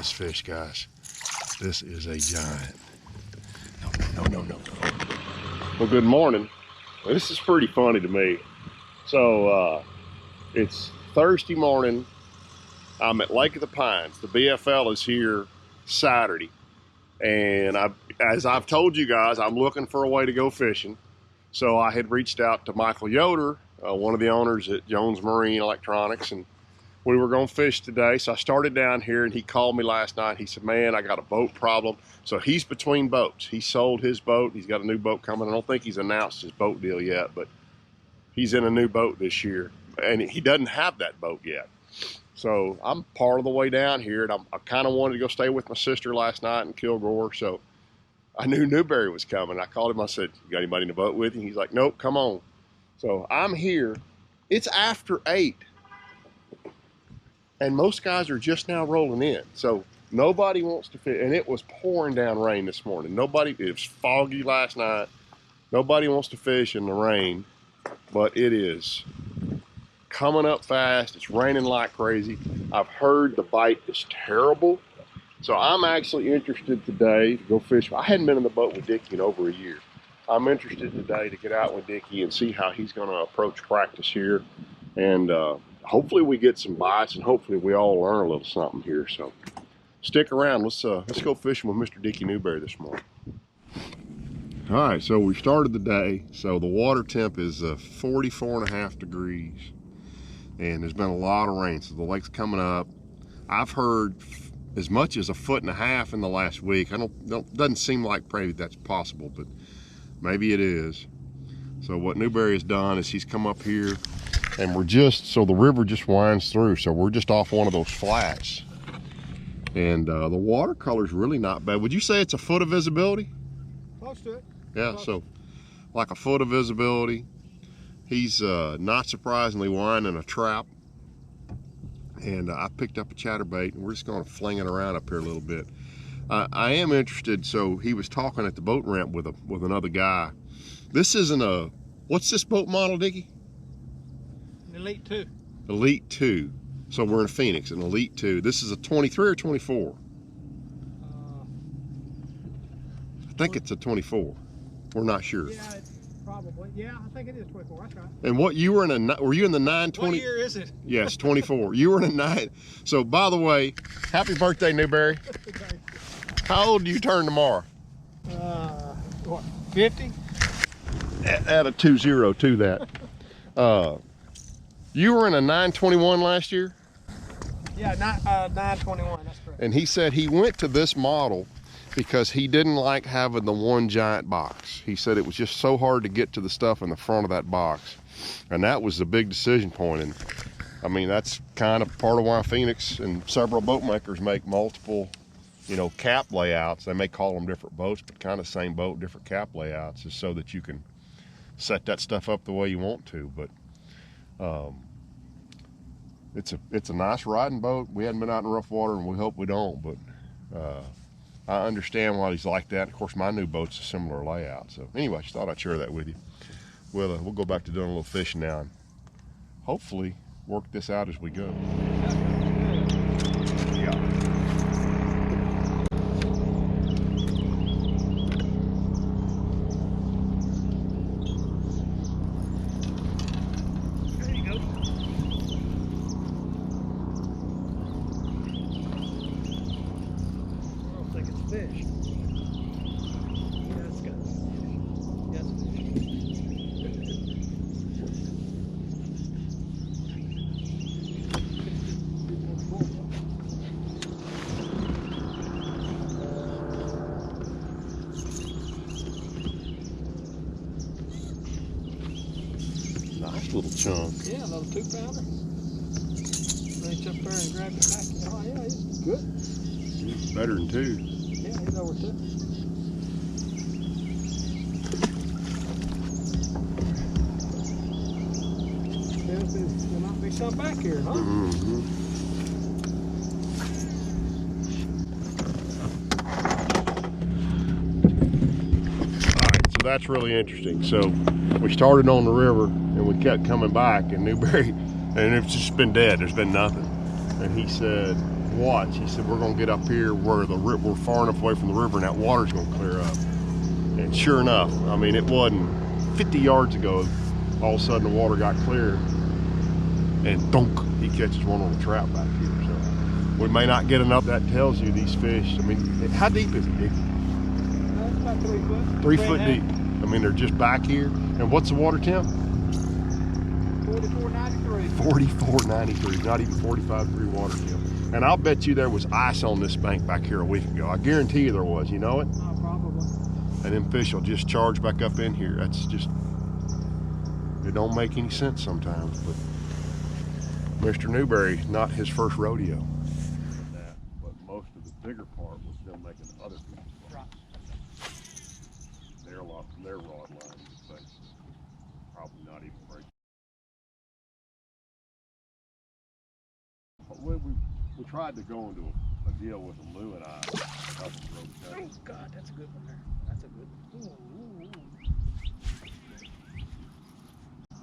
this fish, guys. This is a giant. No. Well, good morning. This is pretty funny to me. So it's Thursday morning. I'm at Lake of the Pines. The BFL is here Saturday. And as I've told you guys, I'm looking for a way to go fishing. So I had reached out to Michael Yoder, one of the owners at Jones Marine Electronics, and we were going to fish today. So I started down here, and he called me last night. He said, man, I got a boat problem. So he's between boats. He sold his boat. He's got a new boat coming. I don't think he's announced his boat deal yet, but he's in a new boat this year. And he doesn't have that boat yet. So I'm part of the way down here, and I kind of wanted to go stay with my sister last night in Kilgore. So I knew Newberry was coming. I called him. I said, you got anybody in the boat with you? He's like, nope, come on. So I'm here. It's after 8. And most guys are just now rolling in. So nobody wants to fish. And it was pouring down rain this morning. It was foggy last night. Nobody wants to fish in the rain. But it is coming up fast. It's raining like crazy. I've heard the bite is terrible. So I'm actually interested today to go fish. I hadn't been in the boat with Dickie in over a year. I'm interested today to get out with Dickie and see how he's going to approach practice here. And hopefully we get some bites, and hopefully we all learn a little something here. So stick around. Let's go fishing with Mr. Dickie Newberry this morning. All right, so we started the day. So the water temp is 44.5 degrees, and there's been a lot of rain. So the lake's coming up. I've heard as much as 1.5 feet in the last week. Doesn't seem like maybe that's possible, but maybe it is. So what Newberry has done is he's come up here, and so the river just winds through. So we're just off one of those flats. And the watercolor's really not bad. Would you say it's a foot of visibility? Close to it. Yeah, so like a foot of visibility. He's not surprisingly winding a trap. And I picked up a chatterbait, and we're just going to fling it around up here a little bit. I am interested. So he was talking at the boat ramp with another guy. This isn't what's this boat model, Dickie? Elite 2. Elite 2. So we're in Phoenix, an Elite 2. This is a 23 or 24? I think it's a 24. We're not sure. Yeah, probably. Yeah, I think it is 24. That's right. And were you in the 920? What year is it? Yes, 24. You were in a 9. So by the way, happy birthday, Newberry. How old do you turn tomorrow? What, 50? Add a 20 to that. You were in a 921 last year? Yeah, 921, that's correct. And he said he went to this model because he didn't like having the one giant box. He said it was just so hard to get to the stuff in the front of that box. And that was the big decision point. And I mean, that's kind of part of why Phoenix and several boat makers make multiple, cap layouts. They may call them different boats, but kind of same boat, different cap layouts, is so that you can set that stuff up the way you want to. But it's a nice riding boat. We hadn't been out in rough water, and we hope we don't, but I understand why he's like that. Of course, my new boat's a similar layout. So anyway, just thought I'd share that with you. We'll go back to doing a little fishing now and hopefully work this out as we go. Yeah. Fish. Yeah, it's got fish. Yes, Nice little chunk. yeah, another 2-pounder. Reach up there and grab it back. Oh yeah, it's good. It's better than 2. Yeah, he's over 2. There might be some back here, huh? Mm-hmm. All right, so that's really interesting. So we started on the river, and we kept coming back, and Newberry, and it's just been dead. There's been nothing. And he said watch. He said, we're gonna get up here where we're far enough away from the river and that water's gonna clear up. And sure enough, I mean, it wasn't 50 yards ago, all of a sudden the water got clear and thunk, he catches one on the trap back here. So we may not get enough. That tells you these fish, I mean, how deep is it, Nick? That's about 3 foot. 3 foot deep. I mean, they're just back here. And what's the water temp? 44.93. 44.93, not even 45 degree water temp. And I'll bet you there was ice on this bank back here a week ago. I guarantee you there was, you know it? Oh, probably. And them fish will just charge back up in here. That's just, it don't make any sense sometimes, but Mr. Newberry, not his first rodeo. But most of the bigger part was them making other people's rods. They're lost from their rod lines, but probably not even break. But we tried to go into a deal with them, Lou and I. Oh God, that's a good one there. That's a good one. Ooh.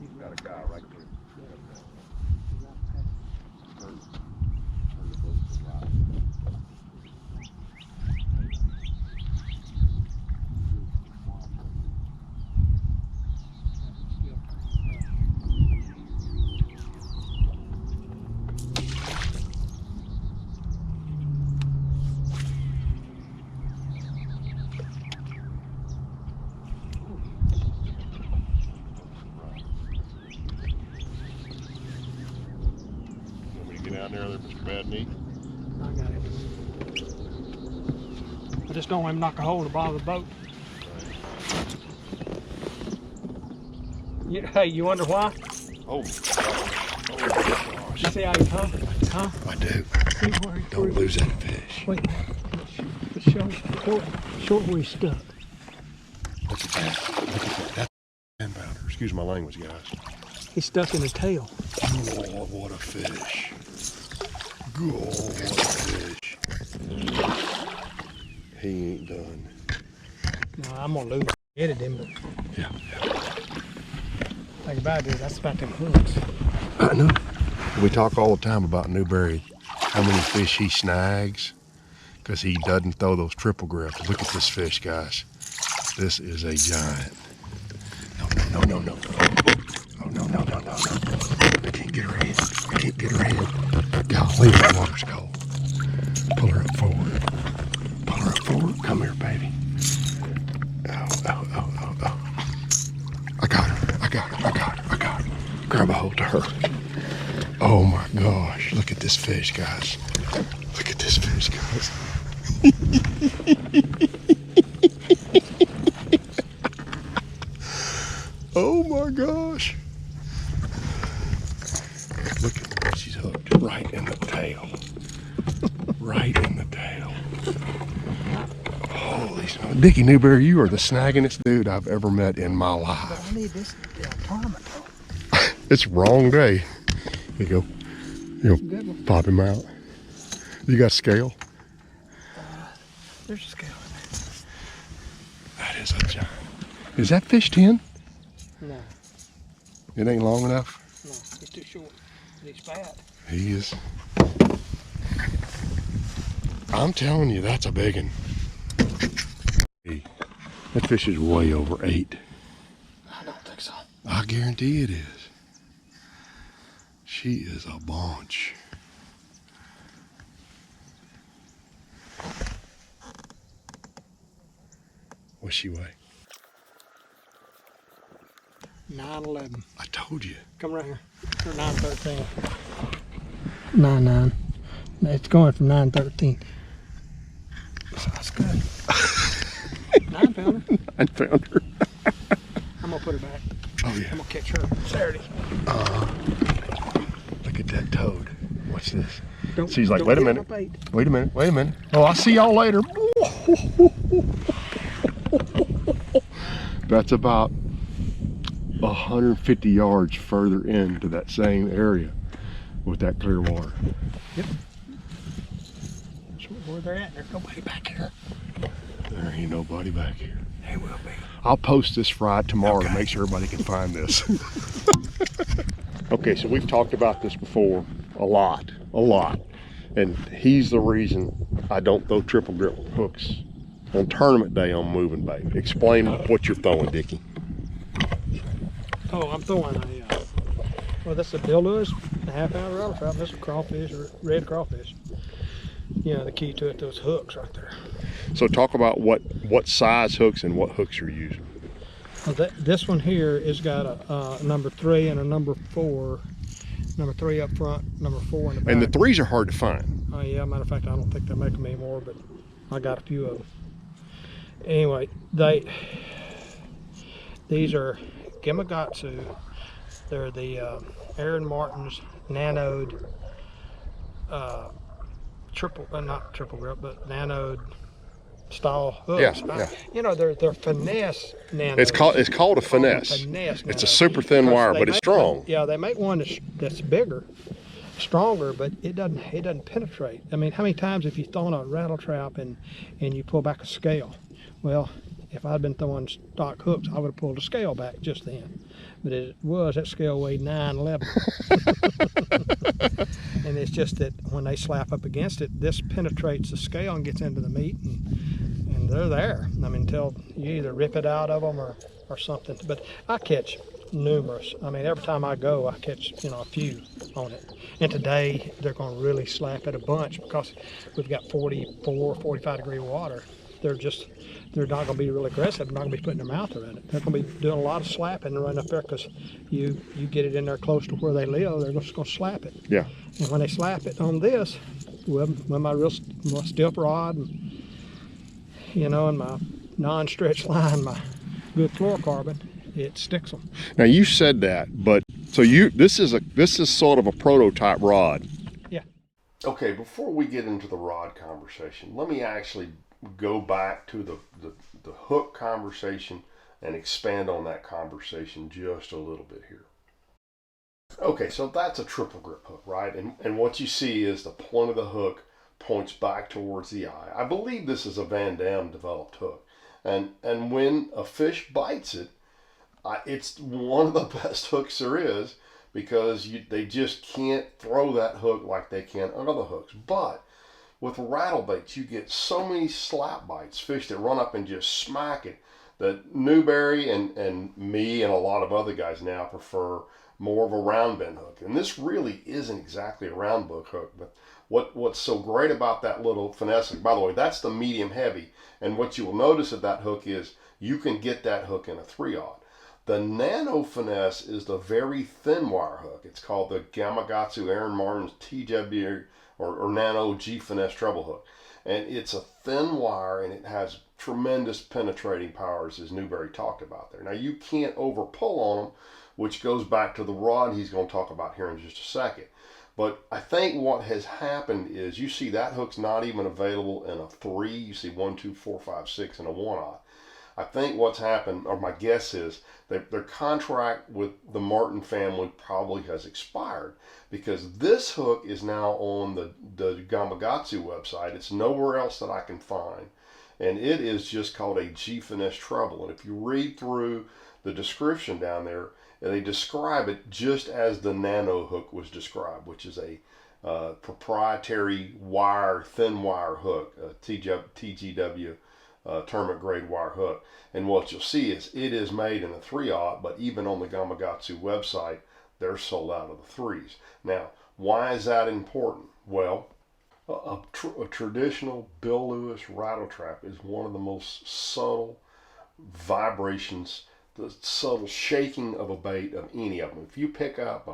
We've got a guy right there. Turn the boat to the right. Down there, Mr. Bad Knee. I got it. I just don't want him to knock a hole in the bottom of the boat. Hey, you wonder why? Oh, gosh. You see how he come? Huh? I do. Don't lose that fish. Wait. Short where he's stuck. Look at that. Look at that. That's a 10 pounder. Excuse my language, guys. He's stuck in his tail. Oh, what a fish. Good, what a fish. He ain't done. No, I'm gonna lose. Headed him, but yeah. Think about it, that's about them hooks. I know. We talk all the time about Newberry, how many fish he snags, because he doesn't throw those triple grips. Look at this fish, guys. This is a giant. No. Oh, no. I can't get her in. Golly, the water's cold. Pull her up forward. Come here, baby. Oh. I got her. Grab a hold of her. Oh my gosh. Look at this fish, guys. Oh my gosh. Look at where she's hooked. Right in the tail. Holy smokes. Dickie Newberry, you are the snaggingest dude I've ever met in my life. But I need this tournament though. It's wrong day. Here you go. Pop him out. You got scale? There's a scale in there. That is a giant. Is that fish 10? No. It ain't long enough? No, he's too short. He's fat. He is. I'm telling you, that's a big one. Hey, that fish is way over 8. I don't think so. I guarantee it is. She is a bunch. What's she weigh? 9.11. I told you. Come right here. Or 9.13. 9.9. It's going from 9.13. So that's good. 9 pounder. 9 pounder. I'm gonna put her back. Oh yeah. I'm gonna catch her Saturday. Look at that toad. What's this? She's like, wait a minute. Wait a minute. Oh, I'll see y'all later. That's about 150 yards further into that same area with that clear water. Yep. That's where they're at. There's nobody back here. There ain't nobody back here. They will be. I'll post this Friday tomorrow to make sure everybody can find this. Okay, so we've talked about this before a lot. And he's the reason I don't throw triple grip hooks on tournament day on moving bait. Explain what you're throwing, Dickie. Oh, I'm throwing a, well, this is a Bill Lewis half-ounce rattle trap. This is a crawfish or red crawfish. You know, the key to it, those hooks right there. So talk about what size hooks and what hooks you're using. Well, this one here has got a number 3 and a number 4. Number 3 up front, number 4 in the back. And the 3s are hard to find. Oh yeah, matter of fact, I don't think they make them anymore, but I got a few of them. Anyway, these are Gamakatsu. They're the Aaron Martin's nanoed not triple grip, but nanoed style hooks. Yeah. You know, they're finesse nanos. It's called a finesse. It's a super thin wire, but it's strong. Yeah, they make one that's bigger, stronger, but it doesn't penetrate. I mean, how many times have you thrown a rattle trap and you pull back a scale? Well, if I'd been throwing stock hooks, I would have pulled the scale back just then. But that scale weighed 911. And it's just that when they slap up against it, this penetrates the scale and gets into the meat, and they're there. I mean, until you either rip it out of them or something. But I catch numerous. I mean, every time I go, I catch, a few on it. And today, they're going to really slap it a bunch because we've got 44, 45 degree water. They're not going to be real aggressive. They're not going to be putting their mouth around it. They're going to be doing a lot of slapping right up there because you get it in there close to where they live, they're just going to slap it. Yeah. And when they slap it on this, with my stiff rod, and my non-stretch line, my good fluorocarbon, it sticks them. Now you said that, but so this is sort of a prototype rod. Yeah. Okay, before we get into the rod conversation, let me actually go back to the hook conversation and expand on that conversation just a little bit here. Okay, so that's a triple grip hook, right? And what you see is the point of the hook points back towards the eye. I believe this is a Van Dam developed hook. And when a fish bites it, it's one of the best hooks there is because they just can't throw that hook like they can on other hooks. But with rattle baits, you get so many slap bites, fish that run up and just smack it, that Newberry and me and a lot of other guys now prefer more of a round bend hook. And this really isn't exactly a round book hook, but what's so great about that little finesse, by the way, that's the medium heavy. And what you will notice of that hook is you can get that hook in a 3/0. The nano finesse is the very thin wire hook. It's called the Gamakatsu Aaron Martin's TW or Nano G Finesse treble hook. And it's a thin wire and it has tremendous penetrating powers, as Newberry talked about there. Now you can't over pull on them, which goes back to the rod he's going to talk about here in just a second. But I think what has happened is you see that hook's not even available in a 3. You see 1, 2, 4, 5, 6 and a 1/0. I think what's happened, or my guess is, that their contract with the Martin family probably has expired because this hook is now on the Gamakatsu website. It's nowhere else that I can find. And it is just called a G Finesse treble. And if you read through the description down there, they describe it just as the nano hook was described, which is a proprietary thin wire hook, TGW tournament grade wire hook. And what you'll see is it is made in a 3/0, but even on the Gamakatsu website, they're sold out of the 3s. Now, why is that important? Well, a traditional Bill Lewis rattle trap is one of the most subtle vibrations, the subtle shaking of a bait of any of them. If you pick up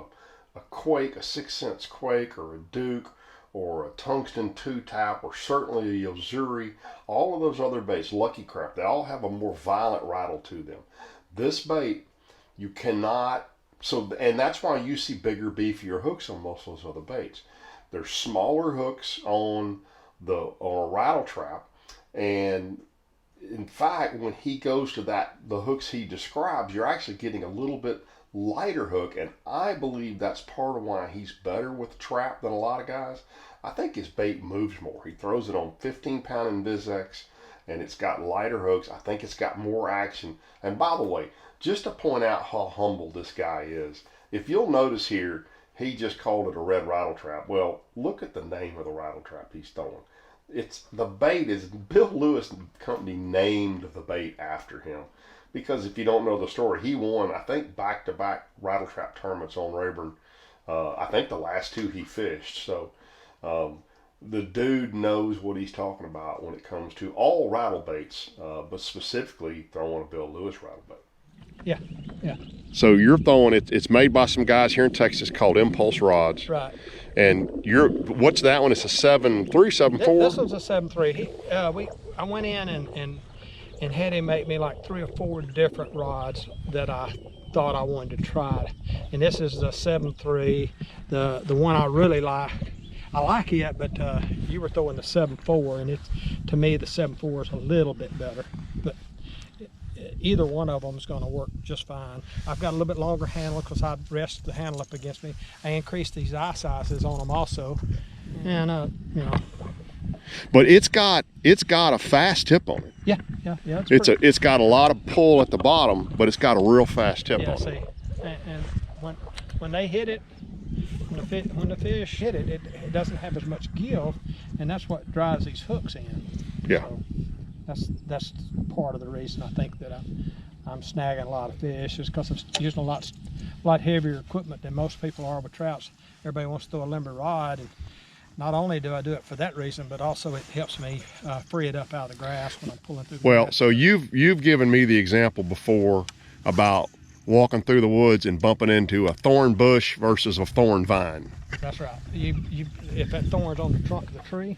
a quake, a 6 cents quake, or a Duke, or a tungsten 2-tap, or certainly a Yozuri, all of those other baits, Lucky Crap, they all have a more violent rattle to them. This bait, you cannot, and that's why you see bigger, beefier hooks on most of those other baits. There's smaller hooks on a rattle trap, and in fact, when he goes to the hooks he describes, you're actually getting a little bit lighter hook, and I believe that's part of why he's better with the trap than a lot of guys. I think his bait moves more. He throws it on 15-pound Invisex, and it's got lighter hooks. I think it's got more action. And by the way, just to point out how humble this guy is, if you'll notice here, he just called it a red rattle trap. Well, look at the name of the rattle trap he's throwing. It's the bait is Bill Lewis Company named the bait after him, because if you don't know the story, he won, I think, back-to-back rattle trap tournaments on Rayburn. I think the last 2 he fished. So the dude knows what he's talking about when it comes to all rattle baits, but specifically throwing a Bill Lewis rattle bait. Yeah, yeah. So you're throwing it. It's made by some guys here in Texas called Impulse Rods. Right. And what's that one? It's a 7.3, 7.4. This one's a 7.3. I went in and had him make me like 3 or 4 different rods that I thought I wanted to try. And this is the 7.3, the one I really like. I like it, but you were throwing the 7.4, and to me the 7.4 is a little bit better. But either one of them is going to work just fine. I've got a little bit longer handle because I rest the handle up against me. I increased these eye sizes on them also, and you know. But it's got a fast tip on it. Yeah. It's got a lot of pull at the bottom, but it's got a real fast tip on it. And when they hit it, when the fish hit it, it doesn't have as much give, and that's what drives these hooks in. Yeah. So that's part of the reason I think that I'm snagging a lot of fish, is because I'm using a lot heavier equipment than most people are with trouts. Everybody wants to throw a limber rod, and not only do I do it for that reason, but also it helps me free it up out of the grass when I'm pulling through the grass. So you've given me the example before about walking through the woods and bumping into a thorn bush versus a thorn vine. That's right. If that thorn's on the trunk of the tree,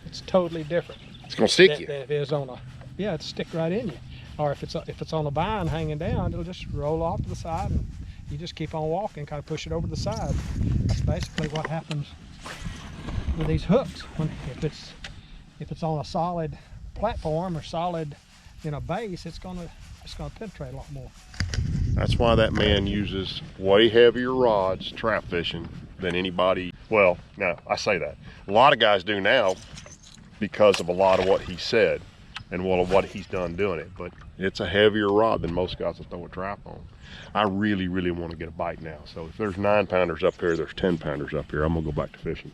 it's totally different. It's gonna stick you. If it is on it'll stick right in you. Or if it's on a vine hanging down, it'll just roll off to the side, and you just keep on walking, kind of push it over the side. That's basically what happens with these hooks. If it's on a solid platform or solid base, it's gonna penetrate a lot more. That's why that man uses way heavier rods trap fishing than anybody. Well, no, I say that. A lot of guys do now because of a lot of what he said and what he's done doing it. But it's a heavier rod than most guys will throw a trap on. I really, really want to get a bite now. So if there's 9-pounders up here, there's 10-pounders up here. I'm gonna go back to fishing.